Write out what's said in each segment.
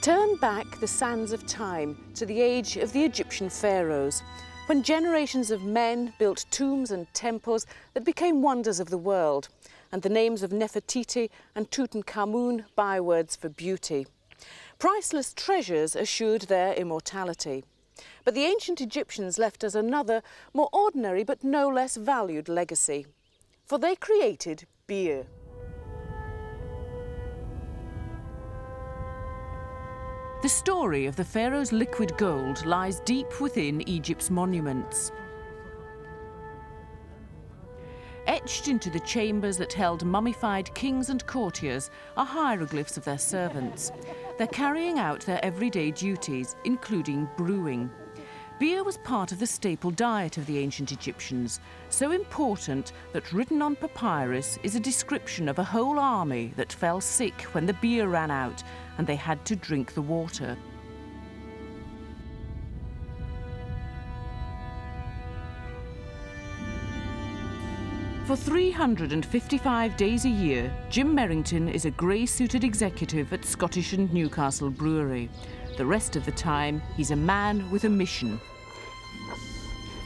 Turn back the sands of time to the age of the Egyptian pharaohs, when generations of men built tombs and temples that became wonders of the world, and the names of Nefertiti and Tutankhamun bywords for beauty. Priceless treasures assured their immortality. But the ancient Egyptians left us another, more ordinary but no less valued legacy. For they created beer. The story of the pharaoh's liquid gold lies deep within Egypt's monuments. Etched into the chambers that held mummified kings and courtiers are hieroglyphs of their servants. They're carrying out their everyday duties, including brewing. Beer was part of the staple diet of the ancient Egyptians, so important that written on papyrus is a description of a whole army that fell sick when the beer ran out and they had to drink the water. For 355 days a year, Jim Merrington is a grey-suited executive at Scottish and Newcastle Brewery. The rest of the time, he's a man with a mission.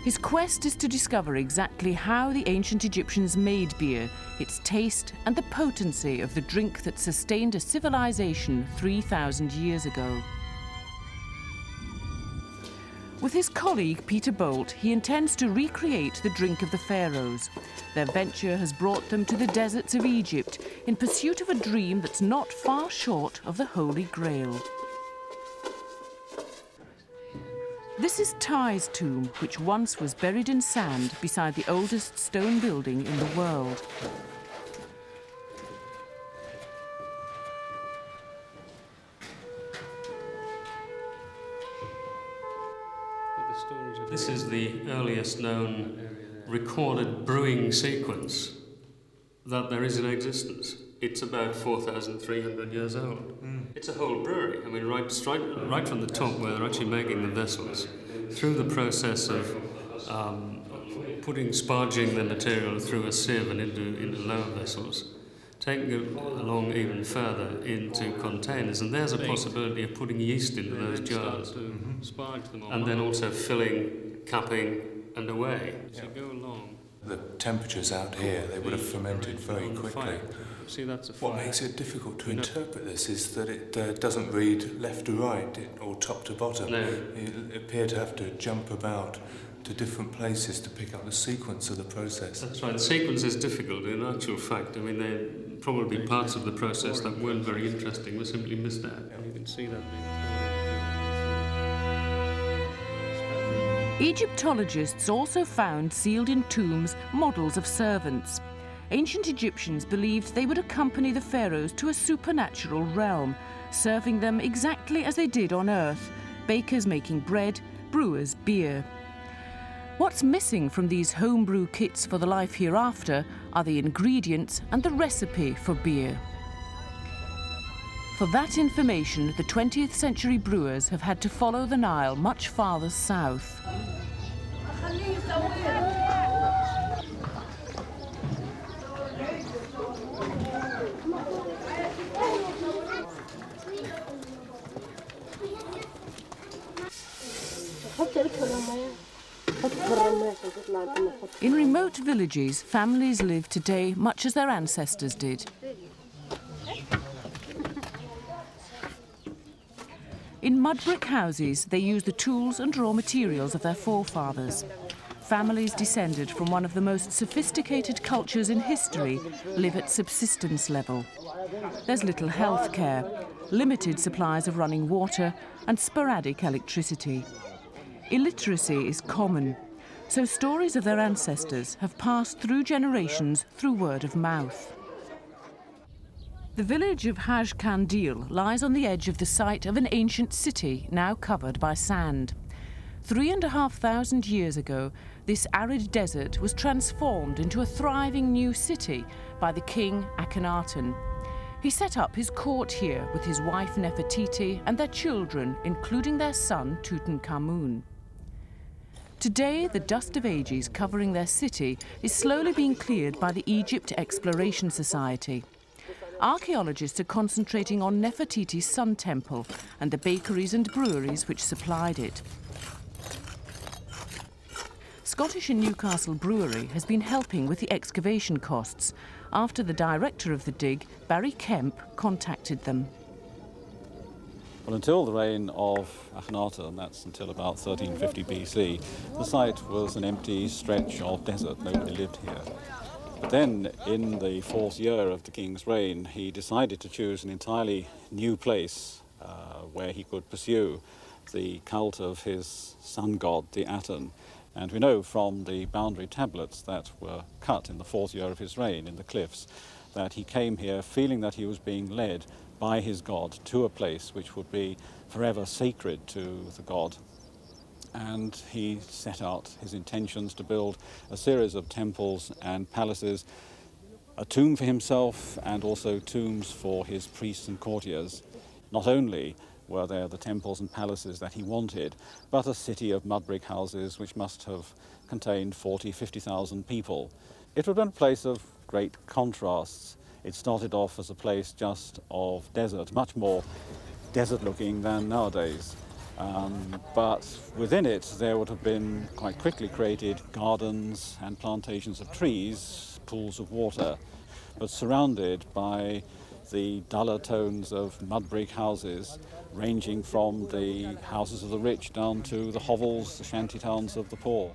His quest is to discover exactly how the ancient Egyptians made beer, its taste and the potency of the drink that sustained a civilization 3,000 years ago. With his colleague Peter Bolt, he intends to recreate the drink of the Pharaohs. Their venture has brought them to the deserts of Egypt in pursuit of a dream that's not far short of the Holy Grail. This is Ty's tomb, which once was buried in sand beside the oldest stone building in the world. This is the earliest known recorded brewing sequence that there is in existence. It's about 4,300 years old. It's a whole brewery. I mean, right from the top where they're actually making the vessels, through the process of sparging the material through a sieve and into lower vessels, taking it along even further into containers, and there's a possibility of putting yeast into those jars, and then also filling, capping, and away. So go along. The temperatures out here, they would have fermented very quickly. See, that's a fire. What makes it difficult to interpret this is that it doesn't read left to right or top to bottom. No. You appear to have to jump about to different places to pick up the sequence of the process. That's right. The sequence is difficult. In actual fact, I mean, there are probably parts of the process that weren't very interesting. We simply missed out. You can see that being Egyptologists also found sealed in tombs models of servants. Ancient Egyptians believed they would accompany the pharaohs to a supernatural realm, serving them exactly as they did on earth, bakers making bread, brewers beer. What's missing from these homebrew kits for the life hereafter are the ingredients and the recipe for beer. For that information, the 20th century brewers have had to follow the Nile much farther south. In remote villages, families live today much as their ancestors did. In mud brick houses, they use the tools and raw materials of their forefathers. Families descended from one of the most sophisticated cultures in history live at subsistence level. There's little health care, limited supplies of running water, and sporadic electricity. Illiteracy is common, so stories of their ancestors have passed through generations through word of mouth. The village of Haj Kandil lies on the edge of the site of an ancient city now covered by sand. 3,500 years ago, this arid desert was transformed into a thriving new city by the king Akhenaten. He set up his court here with his wife Nefertiti and their children, including their son Tutankhamun. Today, the dust of ages covering their city is slowly being cleared by the Egypt Exploration Society. archaeologists are concentrating on Nefertiti's Sun Temple and the bakeries and breweries which supplied it. Scottish and Newcastle Brewery has been helping with the excavation costs after the director of the dig, Barry Kemp, contacted them. Well, until the reign of Akhenaten, that's until about 1350 BC, the site was an empty stretch of desert. Nobody lived here. But then, in the fourth year of the king's reign, he decided to choose an entirely new place where he could pursue the cult of his sun god, the Aten. And we know from the boundary tablets that were cut in the fourth year of his reign in the cliffs that he came here feeling that he was being led by his god to a place which would be forever sacred to the god. And he set out his intentions to build a series of temples and palaces, a tomb for himself and also tombs for his priests and courtiers. Not only were there the temples and palaces that he wanted, but a city of mud brick houses which must have contained 50,000 people. It would have been a place of great contrasts. It started off as a place just of desert, much more desert-looking than nowadays. But within it, there would have been quite quickly created gardens and plantations of trees, pools of water, but surrounded by the duller tones of mud brick houses, ranging from the houses of the rich down to the hovels, the shanty towns of the poor.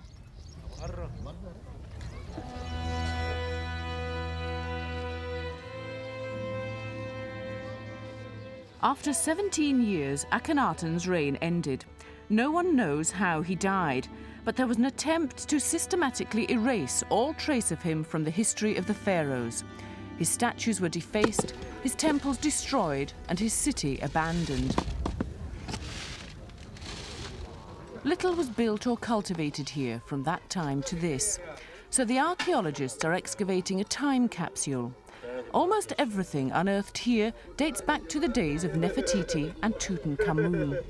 After 17 years, Akhenaten's reign ended. No one knows how he died, but there was an attempt to systematically erase all trace of him from the history of the pharaohs. His statues were defaced, his temples destroyed, and his city abandoned. Little was built or cultivated here from that time to this, so the archaeologists are excavating a time capsule. Almost everything unearthed here dates back to the days of Nefertiti and Tutankhamun.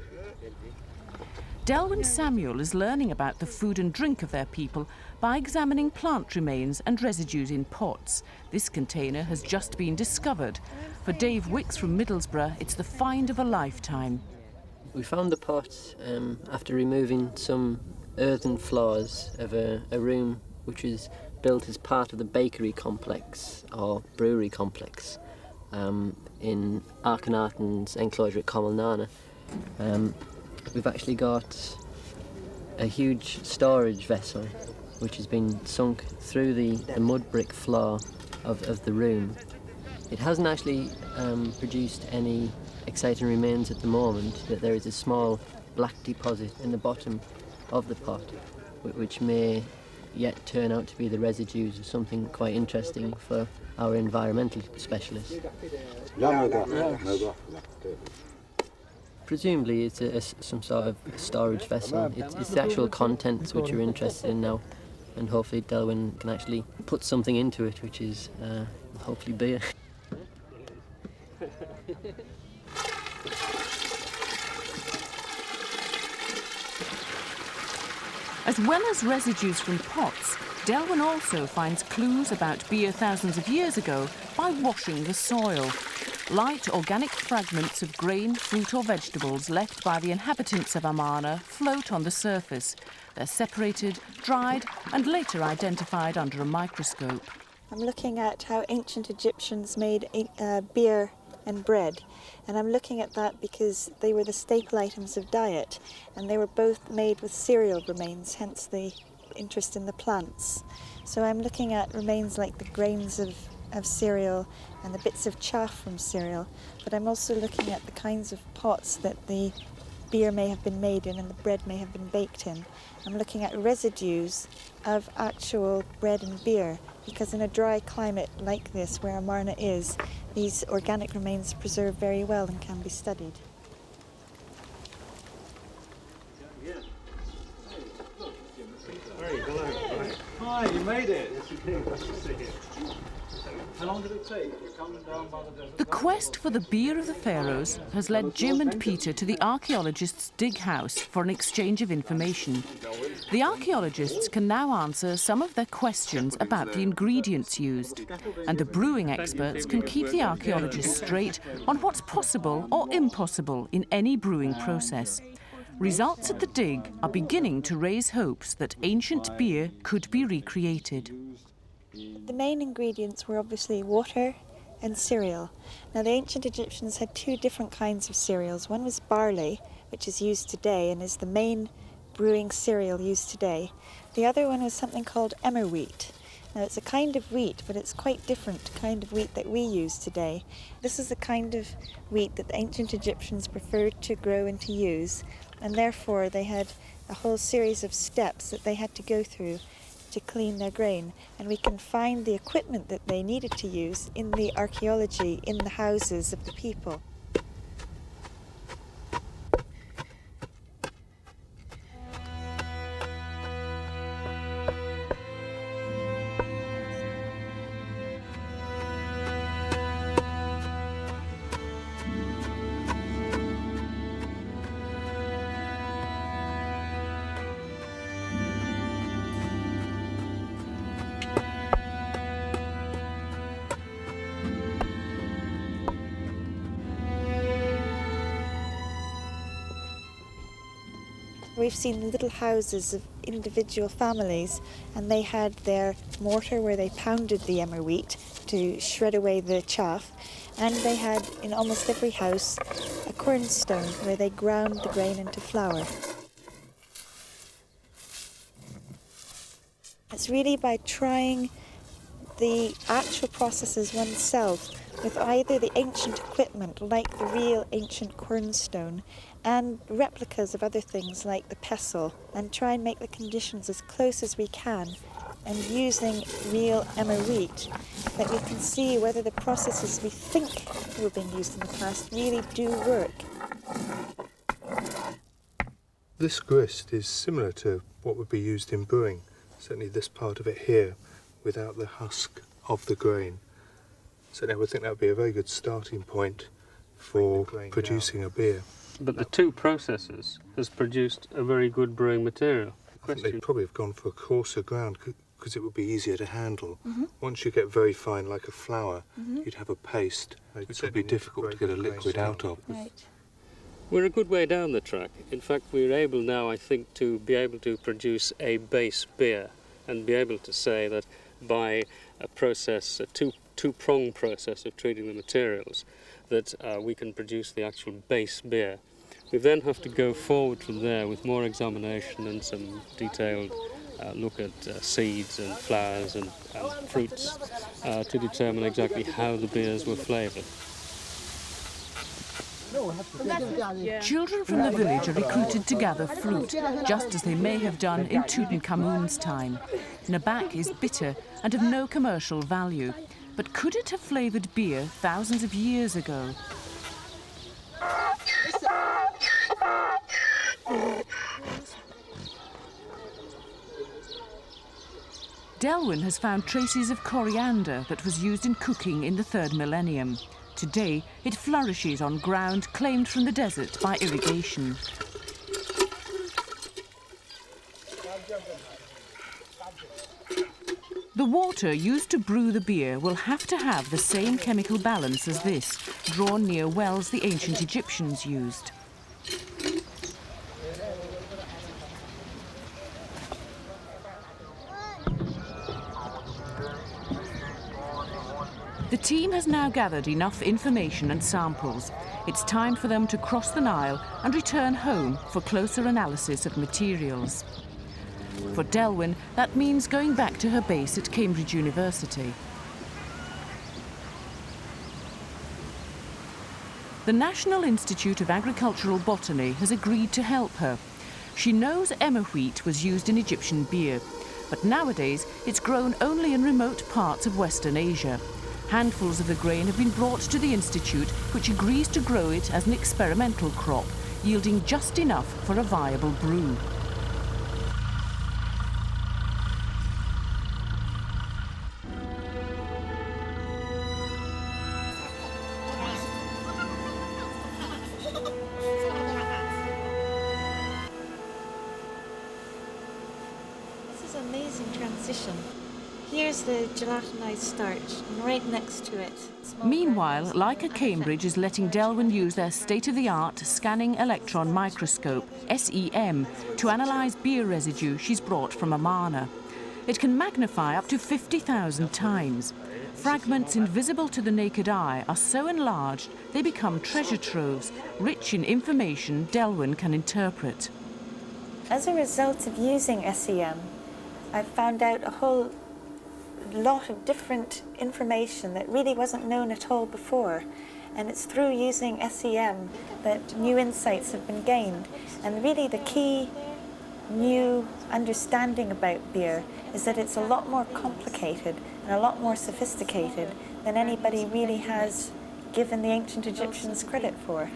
Delwyn Samuel is learning about the food and drink of their people by examining plant remains and residues in pots. This container has just been discovered. For Dave Wicks from Middlesbrough, it's the find of a lifetime. We found the pot after removing some earthen floors of a room which was built as part of the bakery complex or brewery complex in Akhenaten's enclosure at Komilnana. We've actually got a huge storage vessel which has been sunk through the mud brick floor of the room. It hasn't actually produced any exciting remains at the moment, but there is a small black deposit in the bottom of the pot which may yet turn out to be the residues of something quite interesting for our environmental specialists. Presumably it's some sort of storage vessel. It's the actual contents which we're interested in now, and hopefully Delwyn can actually put something into it, which is hopefully beer. As well as residues from pots, Delwyn also finds clues about beer thousands of years ago by washing the soil. Light organic fragments of grain, fruit or vegetables left by the inhabitants of Amarna float on the surface. They're separated, dried and later identified under a microscope. I'm looking at how ancient Egyptians made beer and bread, and I'm looking at that because they were the staple items of diet, and they were both made with cereal remains, hence the interest in the plants. So I'm looking at remains like the grains of cereal and the bits of chaff from cereal, but I'm also looking at the kinds of pots that the beer may have been made in and the bread may have been baked in. I'm looking at residues of actual bread and beer, because in a dry climate like this where Amarna is, these organic remains preserve very well and can be studied. Hi, you made it! How long did it take? Down by the desert? The quest for the beer of the Pharaohs has led Jim and Peter to the archaeologists' dig house for an exchange of information. The archaeologists can now answer some of their questions about the ingredients used, and the brewing experts can keep the archaeologists straight on what's possible or impossible in any brewing process. Results at the dig are beginning to raise hopes that ancient beer could be recreated. The main ingredients were obviously water and cereal. Now, the ancient Egyptians had two different kinds of cereals. One was barley, which is used today and is the main brewing cereal used today. The other one was something called emmer wheat. Now, it's a kind of wheat, but it's quite different to the kind of wheat that we use today. This is the kind of wheat that the ancient Egyptians preferred to grow and to use, and therefore they had a whole series of steps that they had to go through to clean their grain. And we can find the equipment that they needed to use in the archaeology in the houses of the people. We've seen little houses of individual families, and they had their mortar where they pounded the emmer wheat to shred away the chaff, and they had in almost every house a quernstone where they ground the grain into flour. It's really by trying the actual processes oneself with either the ancient equipment like the real ancient quernstone and replicas of other things like the pestle, and try and make the conditions as close as we can, and using real emmer wheat, that we can see whether the processes we think were being used in the past really do work. This grist is similar to what would be used in brewing, certainly this part of it here, without the husk of the grain. So I would think that would be a very good starting point for producing a beer. But the two processes has produced a very good brewing material. I think they'd probably have gone for a coarser ground because it would be easier to handle. Once you get very fine, like a flour, you'd have a paste, which would be difficult to get a liquid out of. Right. We're a good way down the track. In fact, we're able now, I think, to be able to produce a base beer and be able to say that by a process, a two-pronged process of treating the materials, that we can produce the actual base beer. We then have to go forward from there with more examination and some detailed look at seeds and flowers and fruits to determine exactly how the beers were flavoured. Children from the village are recruited to gather fruit, just as they may have done in Tutankhamun's time. Nabak is bitter and of no commercial value, but could it have flavoured beer thousands of years ago? Delwyn has found traces of coriander that was used in cooking in the 3rd millennium. Today, it flourishes on ground claimed from the desert by irrigation. The water used to brew the beer will have to have the same chemical balance as this, drawn near wells the ancient Egyptians used. The team has now gathered enough information and samples. It's time for them to cross the Nile and return home for closer analysis of materials. For Delwyn, that means going back to her base at Cambridge University. The National Institute of Agricultural Botany has agreed to help her. She knows emmer wheat was used in Egyptian beer, but nowadays it's grown only in remote parts of Western Asia. Handfuls of the grain have been brought to the Institute, which agrees to grow it as an experimental crop, yielding just enough for a viable brew. an amazing transition. Here's the gelatinized starch, and right next to it. Meanwhile, Leica Cambridge is letting Delwyn use their state-of-the-art scanning electron microscope, SEM, to analyse beer residue she's brought from Amarna. It can magnify up to 50,000 times. Fragments invisible to the naked eye are so enlarged they become treasure troves, rich in information Delwyn can interpret. As a result of using SEM, I've found out a whole lot of different information that really wasn't known at all before. And it's through using SEM that new insights have been gained. And really the key new understanding about beer is that it's a lot more complicated and a lot more sophisticated than anybody really has given the ancient Egyptians credit for.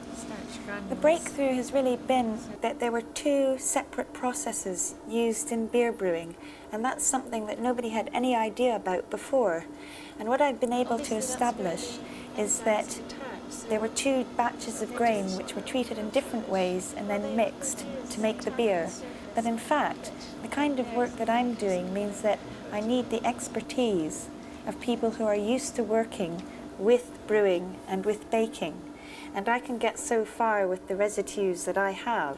The breakthrough has really been that there were two separate processes used in beer brewing, and that's something that nobody had any idea about before. And what I've been able to establish is that there were two batches of grain which were treated in different ways and then mixed to make the beer. But in fact, the kind of work that I'm doing means that I need the expertise of people who are used to working with brewing and with baking. And I can get so far with the residues that I have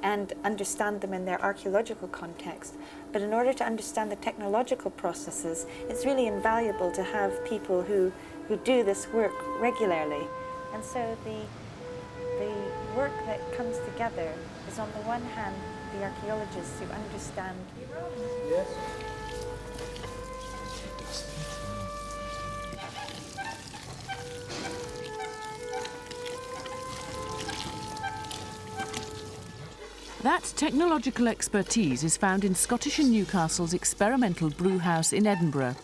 and understand them in their archaeological context. But in order to understand the technological processes, it's really invaluable to have people who do this work regularly. And so the work that comes together is, on the one hand, the archaeologists who understand. Yes. That technological expertise is found in Scottish and Newcastle's experimental brewhouse in Edinburgh.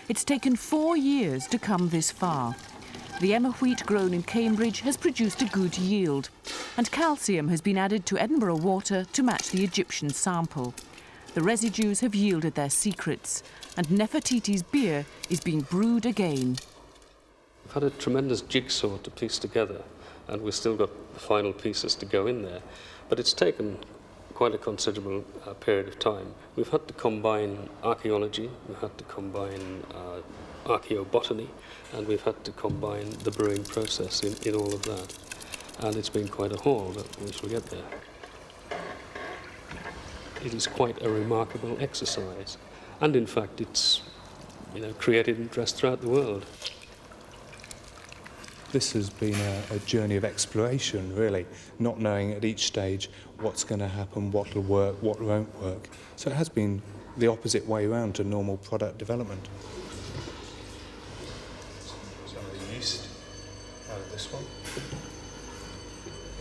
It's taken 4 years to come this far. The emmer wheat grown in Cambridge has produced a good yield, and calcium has been added to Edinburgh water to match the Egyptian sample. The residues have yielded their secrets, and Nefertiti's beer is being brewed again. We've had a tremendous jigsaw to piece together, and we've still got the final pieces to go in there. But it's taken quite a considerable period of time. We've had to combine archaeology, we've had to combine archaeobotany, and we've had to combine the brewing process in all of that. And it's been quite a haul, but we shall get there. It is quite a remarkable exercise. And in fact, it's created interest throughout the world. This has been a journey of exploration, really, not knowing at each stage what's going to happen, what will work, what won't work. So it has been the opposite way around to normal product development. Some of the yeast out of this one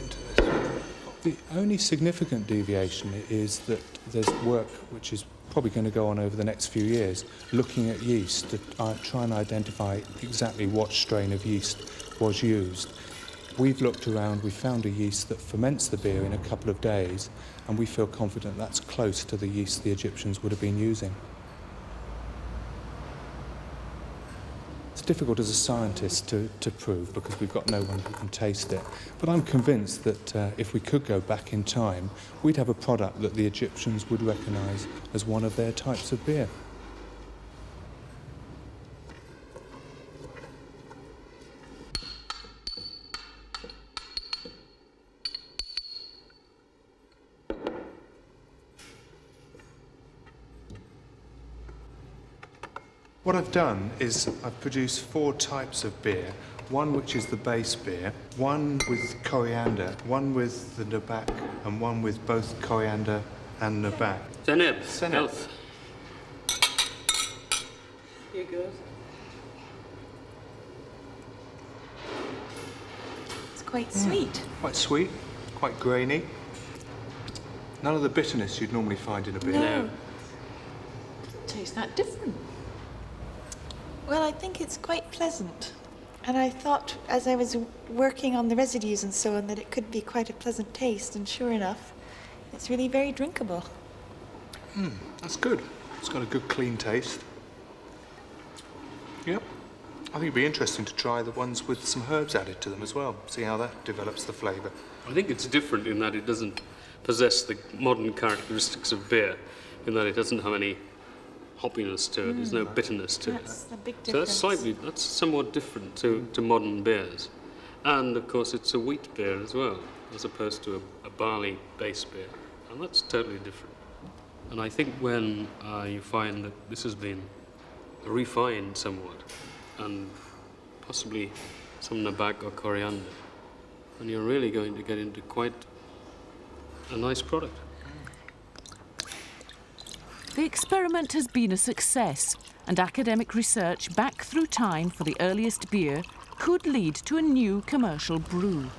into this one. The only significant deviation is that there's work which is probably going to go on over the next few years, looking at yeast to try and identify exactly what strain of yeast was used. We've looked around, we found a yeast that ferments the beer in a couple of days, and we feel confident that's close to the yeast the Egyptians would have been using. It's difficult as a scientist to prove because we've got no one who can taste it, but I'm convinced that if we could go back in time, we'd have a product that the Egyptians would recognise as one of their types of beer. What I've done is I've produced 4 types of beer. One which is the base beer, one with coriander, one with the nabak, and one with both coriander and nabak. Seneb, health. Here goes. It's quite sweet. Quite sweet, quite grainy. None of the bitterness you'd normally find in a beer. No. Tastes that different. Well, I think it's quite pleasant. And I thought, as I was working on the residues and so on, that it could be quite a pleasant taste, and sure enough, it's really very drinkable. That's good. It's got a good, clean taste. Yep. I think it'd be interesting to try the ones with some herbs added to them as well, see how that develops the flavour. I think it's different in that it doesn't possess the modern characteristics of beer, in that it doesn't have any hoppiness to it. There's no bitterness to it. That's a big So difference. that's somewhat different to modern beers. And of course it's a wheat beer as well, as opposed to a barley-based beer. And that's totally different. And I think when you find that this has been refined somewhat, and possibly some nabak or coriander, then you're really going to get into quite a nice product. The experiment has been a success, and academic research back through time for the earliest beer could lead to a new commercial brew.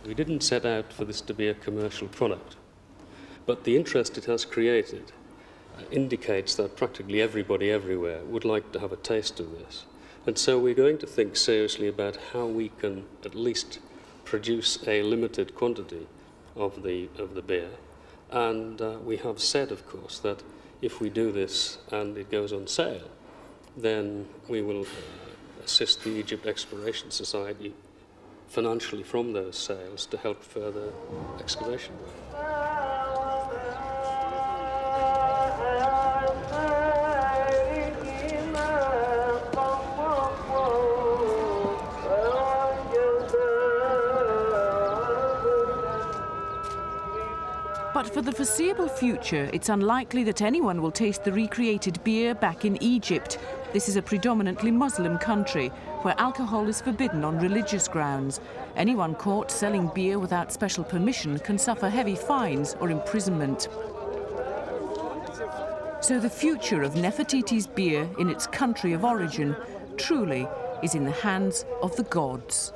We didn't set out for this to be a commercial product, but the interest it has created indicates that practically everybody everywhere would like to have a taste of this. And so we're going to think seriously about how we can at least produce a limited quantity of the beer. And we have said, of course, that if we do this and it goes on sale, then we will assist the Egypt Exploration Society financially from those sales to help further excavation work. But for the foreseeable future, it's unlikely that anyone will taste the recreated beer back in Egypt. This is a predominantly Muslim country where alcohol is forbidden on religious grounds. Anyone caught selling beer without special permission can suffer heavy fines or imprisonment. So the future of Nefertiti's beer in its country of origin truly is in the hands of the gods.